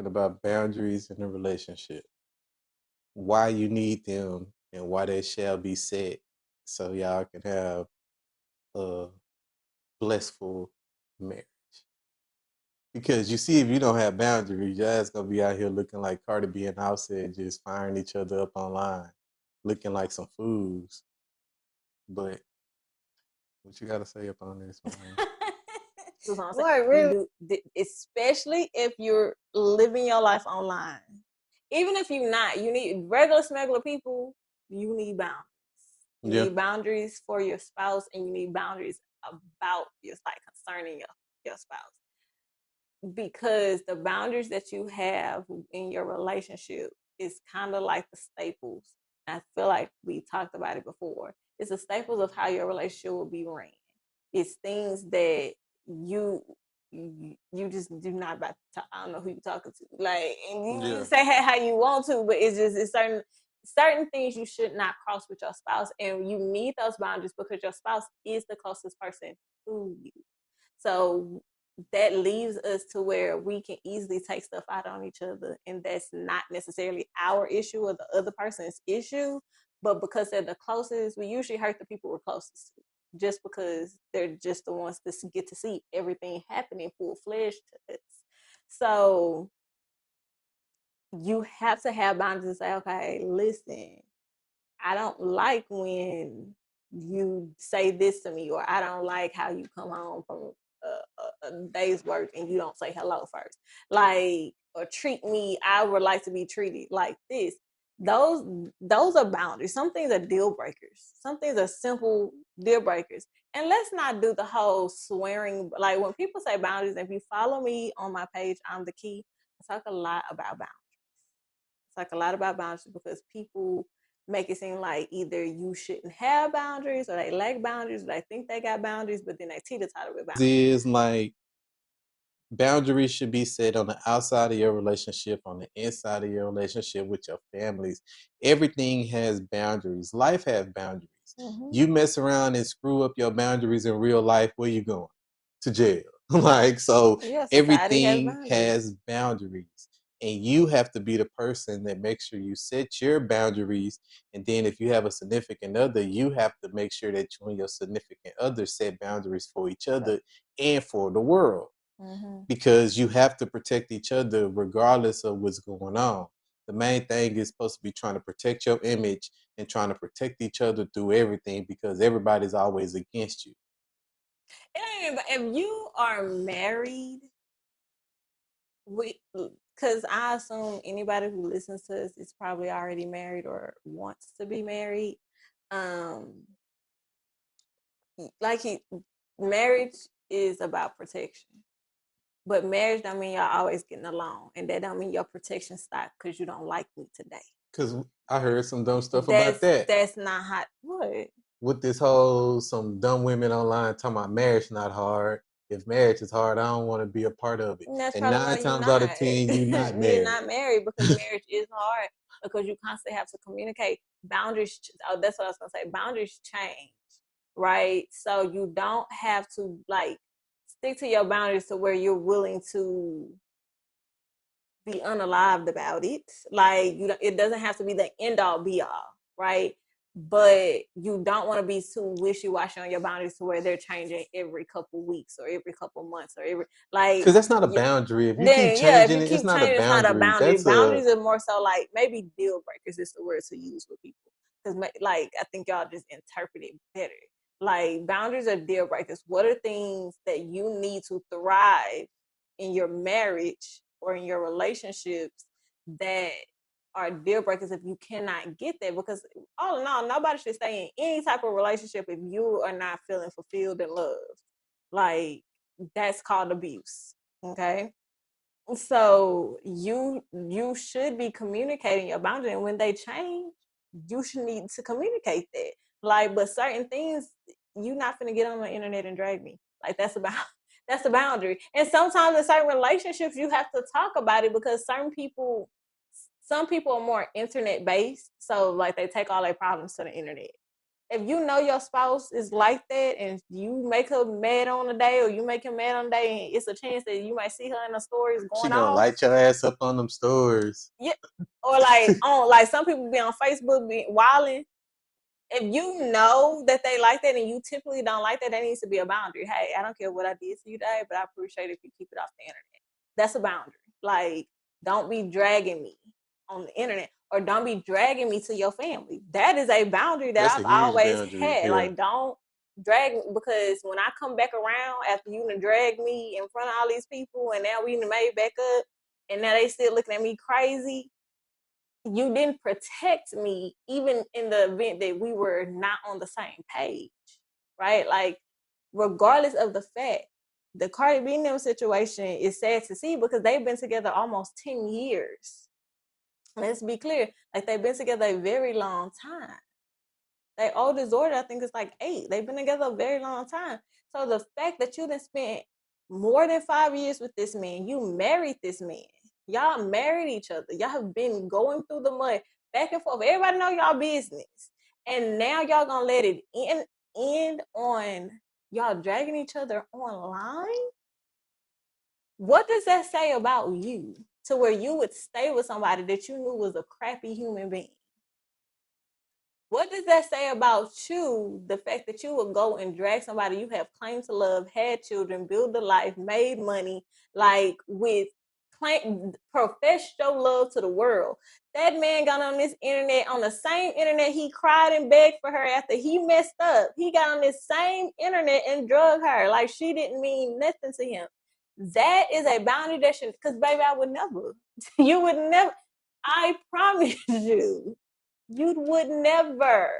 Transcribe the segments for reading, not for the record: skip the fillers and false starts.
talking about boundaries in a relationship, why you need them, and why they shall be set so y'all can have a blissful marriage. Because you see, if you don't have boundaries, your ass gonna be out here looking like Cardi B and Offset, just firing each other up online, looking like some fools. But what you gotta say up on this, man? That's what I'm saying. Boy, You really? do, especially if you're living your life online. Even if you're not, you need regular smuggler people. You need boundaries. You Yeah. need boundaries for your spouse, and you need boundaries about your like concerning your spouse, because the boundaries that you have in your relationship is kind of like the staples. I feel like we talked about it before. It's the staples of how your relationship will be ran. It's things that you just do not about to, I don't know who you're talking to. Like, and you Yeah. say how you want to, but it's certain things you should not cross with your spouse, and you need those boundaries because your spouse is the closest person to you. So that leaves us to where we can easily take stuff out on each other, and that's not necessarily our issue or the other person's issue, but because they're the closest, we usually hurt the people we're closest to, just because they're just the ones that get to see everything happening full-fledged to us. So you have to have boundaries and say, okay, listen, I don't like when you say this to me, or I don't like how you come home from a day's work and you don't say hello first. Like, or treat me, I would like to be treated like this. Those are boundaries. Some things are deal breakers. Some things are simple deal breakers. And let's not do the whole swearing. Like, when people say boundaries, if you follow me on my page, I'm the key. I talk a lot about boundaries. I talk a lot about boundaries because people make it seem like either you shouldn't have boundaries, or they lack boundaries, or they think they got boundaries, but then they teeter-totter with boundaries. Is like boundaries should be set on the outside of your relationship, on the inside of your relationship with your families. Everything has boundaries. Life has boundaries. Mm-hmm. You mess around and screw up your boundaries in real life, where you going? To jail. Like, so Yeah, society has everything boundaries. has boundaries. And you have to be the person that makes sure you set your boundaries. And then if you have a significant other, you have to make sure that you and your significant other set boundaries for each other and for the world, Mm-hmm. because you have to protect each other regardless of what's going on. The main thing is supposed to be trying to protect your image and trying to protect each other through everything, because everybody's always against you. If you are married, because I assume anybody who listens to us is probably already married or wants to be married. Um, like marriage is about protection. But marriage don't mean y'all always getting along, and that don't mean your protection stop because you don't like me today. Because I heard some dumb stuff about That's that. that's not how. What? With this whole, some dumb women online talking about marriage not hard. If marriage is hard, I don't want to be a part of it. And that's And probably why nine you're times out of not. 10, you not You're married. not married because marriage is hard, because you constantly have to communicate. Boundaries. Oh, that's what I was gonna say. Boundaries change, right? So you don't have to like stick to your boundaries to where you're willing to be unalived about it. Like, it doesn't have to be the end all be all, right? But you don't want to be too wishy washy on your boundaries to where they're changing every couple weeks or every couple months or every like. Because that's not a Yeah, boundary. If you keep then yeah, if changing you it, it's keep not a changing, it's not a boundary. boundary. That's a, Boundaries are more so like maybe deal breakers is the word to use with people, because like I think y'all just interpret it better. Like, boundaries are deal breakers. What are things that you need to thrive in your marriage or in your relationships that are deal breakers if you cannot get there? Because all in all, nobody should stay in any type of relationship if you are not feeling fulfilled and loved. Like, that's called abuse. Okay. So you should be communicating your boundary, and when they change, you should need to communicate that. Like, but certain things, you're not gonna get on the internet and drag me. Like, that's about that's the boundary. And sometimes in certain relationships, you have to talk about it because some people are more internet based, so like they take all their problems to the internet. if you know your spouse is like that and you make her mad on the day or you make him mad on the day, and it's a chance that you might see her in the stories She going gonna off. light your ass up on them stories. Yeah. Or like on like some people be on Facebook be wilding. If you know that they like that and you typically don't like that, that needs to be a boundary. Hey, I don't care what I did to you today, but I appreciate if you keep it off the internet. That's a boundary. Like, don't be dragging me on the internet or don't be dragging me to your family. That is a boundary that That's a I've huge always boundary. had. Yeah. Like, don't drag me because when I come back around after you done drag me in front of all these people and now we done made back up and now they still looking at me crazy, you didn't protect me even in the event that we were not on the same page, right? Like, regardless of the fact, the Cardi B and them situation is sad to see because they've been together almost 10 years. Let's be clear, like they've been together a very long time. Their oldest daughter, I think, is like 8. They've been together a very long time. So the fact that you done spent more than 5 years with this man, you married this man. Y'all married each other. Y'all have been going through the mud back and forth. Everybody know y'all business. And now y'all gonna let it end on y'all dragging each other online? What does that say about you to where you would stay with somebody that you knew was a crappy human being? What does that say about you? The fact that you would go and drag somebody you have claimed to love, had children, build a life, made money, like with profess your love to the world. That man got on this internet, on the same internet he cried and begged for her after he messed up. He got on this same internet and drug her like she didn't mean nothing to him. That is a boundary that should, because baby, I would never. You would never. I promise you. You would never.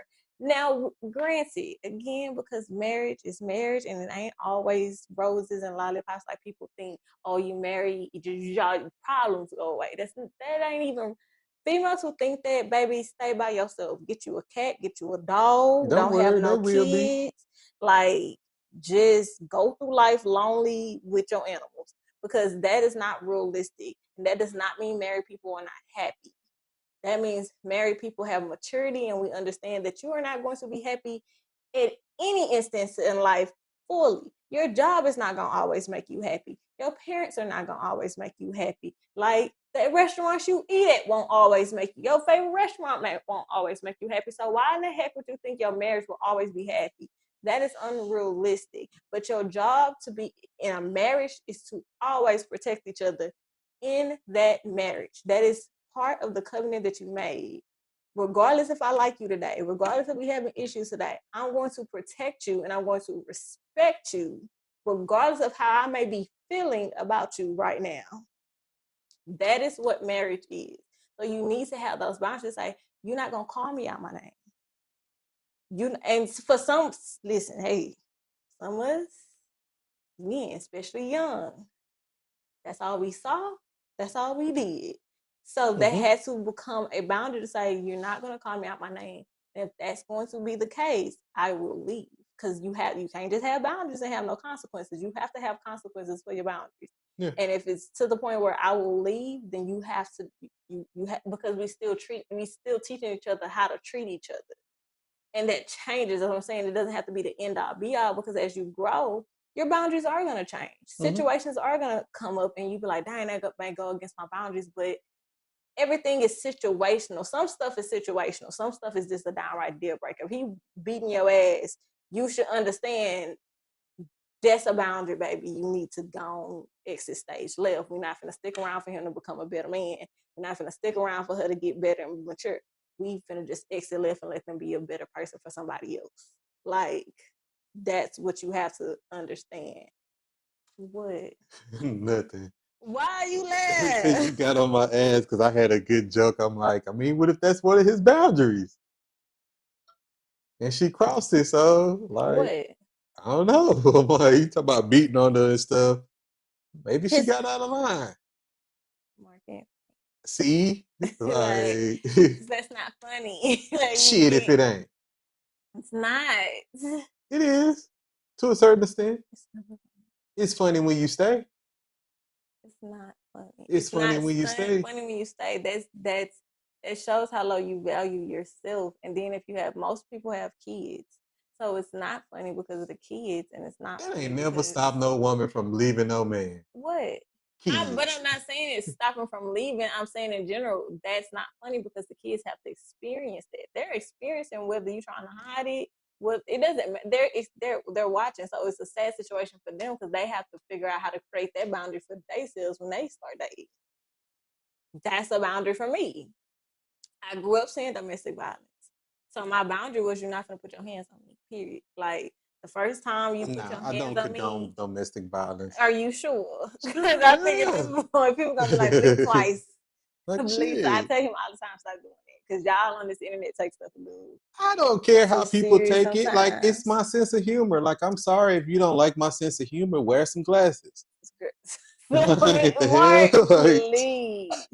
Now, granted, again, because marriage is marriage and it ain't always roses and lollipops like people think, oh, you marry, y'all problems go away. That ain't even females who think that, baby, stay by yourself. Get you a cat, get you a dog, Don't don't have worry, they no will be. kids. Like, just go through life lonely with your animals because that is not realistic. And that does not mean married people are not happy. That means married people have maturity and we understand that you are not going to be happy at any instance in life fully. Your job is not going to always make you happy. Your parents are not going to always make you happy. Like the restaurants you eat at won't always make you. Your favorite restaurant won't always make you happy. So why in the heck would you think your marriage will always be happy? That is unrealistic. But your job to be in a marriage is to always protect each other in that marriage. That is part of the covenant that you made. Regardless if I like you today, regardless if we having issues today, I'm going to protect you and I'm going to respect you, regardless of how I may be feeling about you right now. That is what marriage is. So you need to have those boundaries. Say, you're not gonna call me out my name. You and for some, listen, hey, some of us, men, especially young, that's all we saw. That's all we did. So that Mm-hmm. had to become a boundary to say, you're not going to call me out my name. And if that's going to be the case, I will leave. Because you can't just have boundaries and have no consequences. You have to have consequences for your boundaries. Yeah. And if it's to the point where I will leave, then you have to because we still teaching each other how to treat each other. And that changes. What I'm saying, it doesn't have to be the end all be all because as you grow, your boundaries are going to change. Mm-hmm. Situations are going to come up and you be like, dang, that may go against my boundaries, but everything is situational. Some stuff is situational. Some stuff is just a downright deal breaker. If he beating your ass, you should understand that's a boundary, baby. You need to go exit stage left. We're not going to stick around for him to become a better man. We're not going to stick around for her to get better and mature. We finna just exit left and let them be a better person for somebody else. Like, that's what you have to understand. What? Nothing. Why are you Because you laughing? got on my ass because I had a good joke. I'm like, I mean, what if that's one of his boundaries? And she crossed it, so like, What? I don't know. I'm like, you talk about beating on her and stuff. Maybe she His got out of line. market. See? Like, Like, that's not funny. Like, we shit if can't. it ain't. It's not. It is. To a certain extent. It's not. It's funny when you stay. It's not funny. It's It's funny not when you stay. funny when you stay. That's it shows how low you value yourself. And then if you have, most people have kids, so it's not funny because of the kids, and it's not That funny ain't never because stopped no woman from leaving no man. what? But Kids. I'm not saying it's stopping from leaving. I'm saying in general, that's not funny because the kids have to experience that. They're experiencing whether you're trying to hide it. What it doesn't matter. They're watching, so it's a sad situation for them because they have to figure out how to create that boundary for themselves when they start dating. That's a boundary for me. I grew up seeing domestic violence, so my boundary was you're not gonna put your hands on me. Period. Like the first time you put Nah, your I hands don't on me, condone domestic violence. are you sure? Because I think at Yeah. this point, people gonna be like, blink twice. Like Blink. I shit. tell him all the time, stop doing it. Because y'all on this internet take stuff for good. I don't care Too how people serious take it. Like it's sometimes. my sense of humor. Like I'm sorry if you don't like my sense of humor. Wear some glasses. It's good. Like the Mark, hell? Like please.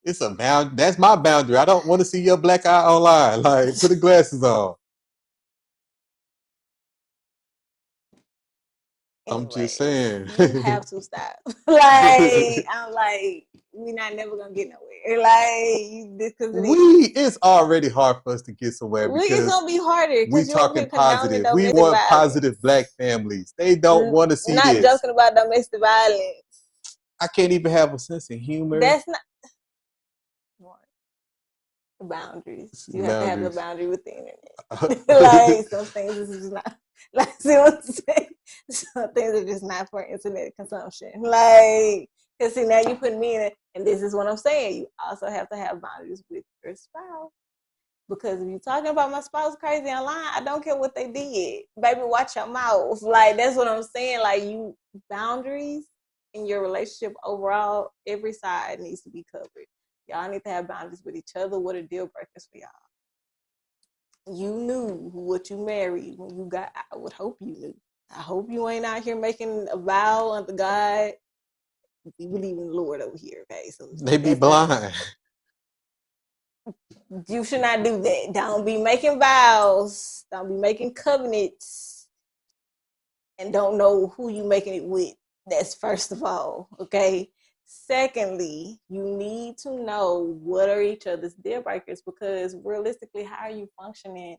it's a bound. That's my boundary. I don't want to see your black eye online. Like put the glasses on. I'm just Anyways, saying. you have to stop. Like, I'm like, we not never gonna get nowhere. Like, this because it is. It's already hard for us to get somewhere It's because gonna be harder we because you over talking here condoning positive. We domestic want violence. positive black families. They don't want to see Not this. joking about domestic violence. I can't even have a sense of humor. That's not boundaries. You have to have a Boundaries. boundary with the internet. Like some things is just not like see what I'm saying? Some things are just not for internet consumption. Like because see now you put me in it, and this is what I'm saying. You also have to have boundaries with your spouse. Because if you're talking about my spouse crazy online, I don't care what they did. Baby, watch your mouth. Like that's what I'm saying. Like you boundaries in your relationship overall, every side needs to be covered. Y'all need to have boundaries with each other. What are deal breakers for y'all? You knew what you married when you got. I would hope you knew. I hope you ain't out here making a vow unto God. We believe in the Lord over here, okay? So They be that's the blind. you should not do that. Don't be making vows. Don't be making covenants and don't know who you making it with. That's first of all, okay? Secondly, you need to know what are each other's deal breakers because realistically, how are you functioning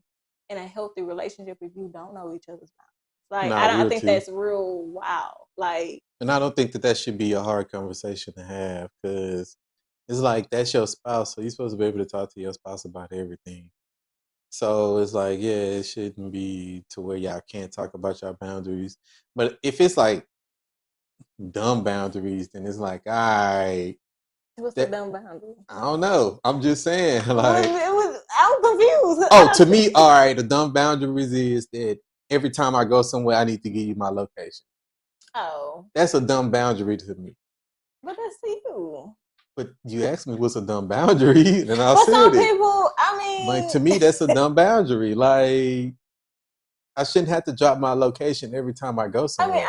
in a healthy relationship if you don't know each other's boundaries? Like, Nah, I real think tea. that's real wow. Like, And I don't think that should be a hard conversation to have because it's like that's your spouse, so you're supposed to be able to talk to your spouse about everything. So it's like, yeah, it shouldn't be to where y'all can't talk about your boundaries. But if it's like dumb boundaries, then it's like, all right, what's a that dumb boundary? I don't know. I'm just saying, Well, like, I'm confused. oh, to me, all right, the dumb boundaries is that every time I go somewhere, I need to give you my location. Oh, That's a dumb boundary to me. but that's you. But you asked me what's a dumb boundary, and I But some said it. people, Like I to me, mean, that's a dumb boundary. Like I shouldn't have to drop my location every time I go I mean, somewhere.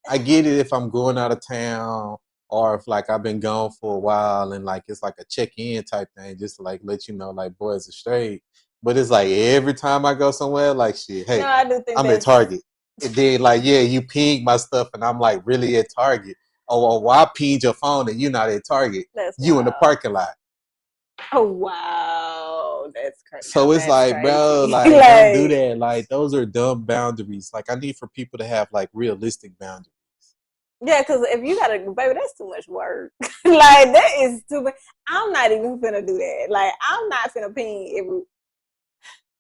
I get it if I'm going out of town or if like I've been gone for a while and like it's like a check-in type thing, just to like let you know like boys are straight. But it's like every time I go somewhere, like shit, no, hey, I do think I'm at that's Target. And then like, yeah, you ping my stuff and I'm like really at Target. Oh, well, I pinged your phone and you're not at Target. that's You in the wild. parking lot. Oh wow, that's crazy. Now So it's that's like, bro, crazy. like, don't do Like, that. Like, those are dumb boundaries. Like, I need for people to have like realistic boundaries. yeah, because if you gotta, baby, that's too much work. Like that is too much. I'm not even finna do that. Like I'm not finna ping every.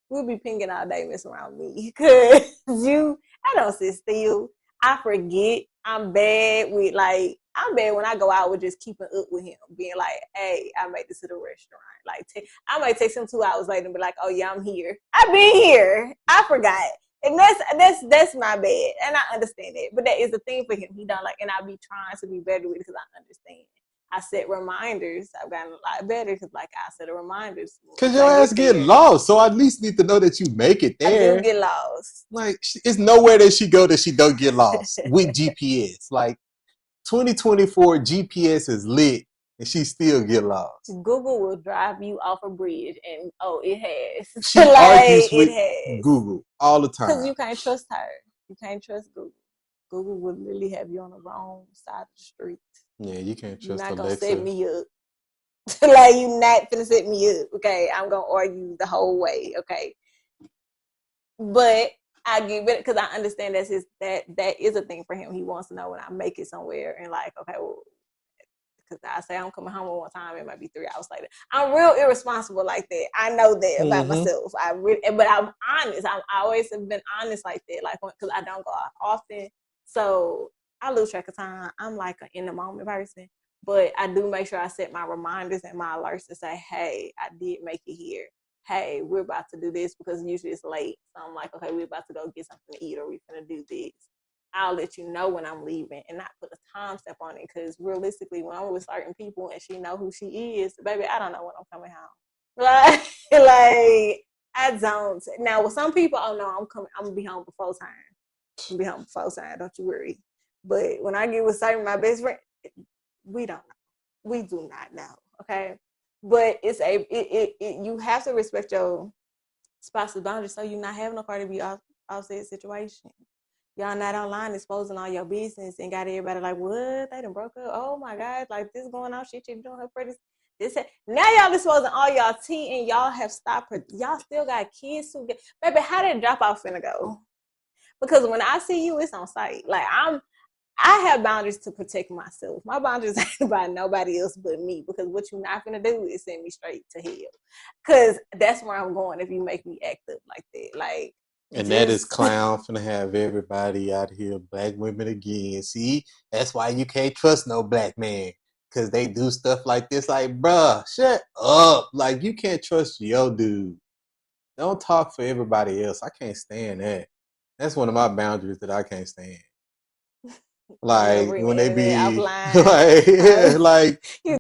We'll be pinging all day, messing around with me, cause I don't sit still. I forget. I'm bad with like. I'm bad when I go out with just keeping up with him, being like, "Hey, I made this to the restaurant." Like, I might text him 2 hours later and be like, "Oh yeah, I'm here. I've been here. I forgot." And that's my bad, and I understand it. But that is the thing for him. He don't like, and I be trying to be better with it because I understand. I set reminders. I've gotten a lot better because, like, I set a reminders Cause once your I ass get get there. lost. So I at least need to know that you make it I do there. get lost. Like, it's nowhere that she go that she don't get lost with GPS. Like, 2024 GPS is lit and she still get lost. Google will drive you off a bridge, and it has. She Like argues it with has, Google all the because time. you can't trust her. You can't trust Google. Google will literally have you on the wrong side of the street. Yeah, you can't You're trust not gonna set Alexa. me up. Like, you not finna set me up, okay? I'm gonna argue the whole way, okay? But I give it because I understand that is a thing for him. He wants to know when I make it somewhere and like, okay, well, because I say I'm coming home one time, it might be 3 hours later. I'm real irresponsible like that. I know that about myself. But I'm honest. I always have been honest like that, like because I don't go out often, so I lose track of time. I'm like an in the moment person, but I do make sure I set my reminders and my alerts to say, hey, I did make it here. Hey, we're about to do this because usually it's late. So I'm like, okay, we're about to go get something to eat or we're gonna do this. I'll let you know when I'm leaving and not put a time step on it. Because realistically, when I'm with certain people and she know who she is, baby, I don't know when I'm coming home. Like I don't. Now with some people, oh no, I'm coming. I'm gonna be home before time. I'm gonna be home before time. Don't you worry. But when I get with certain my best friend, we don't know. We do not know. Okay. But it's you have to respect your spouse's boundaries so you're not having a Cardi B offset situation. Y'all not online exposing all your business and got everybody like, what? They done broke up. Oh my God, like this going on. She doing her pretty. This now y'all exposing all y'all tea and y'all have stopped. Y'all still got kids who get baby. How did drop off finna go? Because when I see you, it's on site. Like I have boundaries to protect myself. My boundaries ain't about nobody else but me. Because what you're not gonna do is send me straight to hell. Because that's where I'm going if you make me act up like that. Like And that is clown finna have everybody out here, black women again. See, that's why you can't trust no black man. Cause they do stuff like this. Like, bruh, shut up. Like, you can't trust your dude. Don't talk for everybody else. I can't stand that. That's one of my boundaries that I can't stand. Like when they be like, like